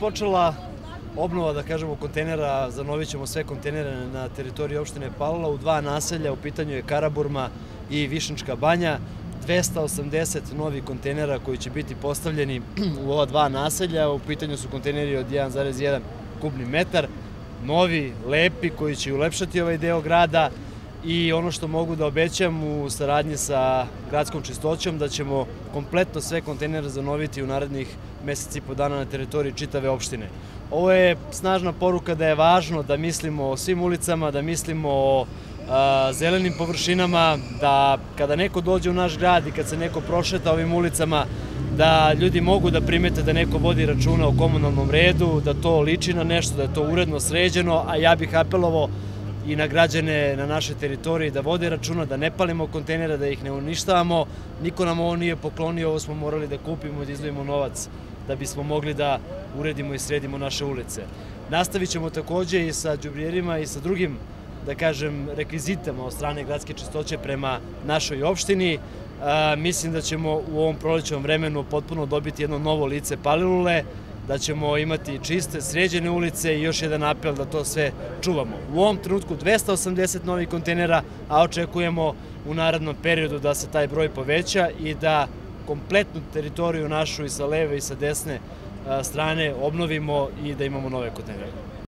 Počela obnova, da kažemo, kontejnera, zanovit ćemo sve kontejnere na teritoriji opštine Palilula u dva naselja, u pitanju je Karaburma i Višnjička banja, 280 novih kontejnera koji će biti postavljeni u ova dva naselja, u pitanju su kontejneri od 1,1 kubni metar, novi, lepi, koji će ulepšati ovaj deo grada i ono što mogu da obećam u saradnji sa gradskom čistoćom da ćemo kompletno sve kontejnere zanoviti u narednih mesec i po dana na teritoriji čitave opštine. Ovo je snažna poruka da je važno da mislimo o svim ulicama, da mislimo o zelenim površinama, da kada neko dođe u naš grad i kad se neko prošeta ovim ulicama, da ljudi mogu da primete da neko vodi računa o komunalnom redu, da to liči na nešto, da je to uredno sređeno, a ja bih apelovao i na građane na našoj teritoriji da vode računa, da ne palimo kontejnere, da ih ne uništavamo. Niko nam ovo nije poklonio, ovo smo morali da kupimo i da izdvojimo novac da bismo mogli da uredimo i sredimo naše ulice. Nastavit ćemo takođe i sa đubrijerima i sa drugim, da kažem, rekvizitama od strane gradske čistoće prema našoj opštini. Mislim da ćemo u ovom prolećnom vremenu potpuno dobiti jedno novo lice Palilule, da ćemo imati čiste, sređene ulice i još jedan apel da to sve čuvamo. U ovom trenutku 280 novih kontejnera, a očekujemo u narednom periodu da se taj broj poveća i da kompletnu teritoriju našu i sa leve i sa desne strane obnovimo i da imamo nove kontejnere.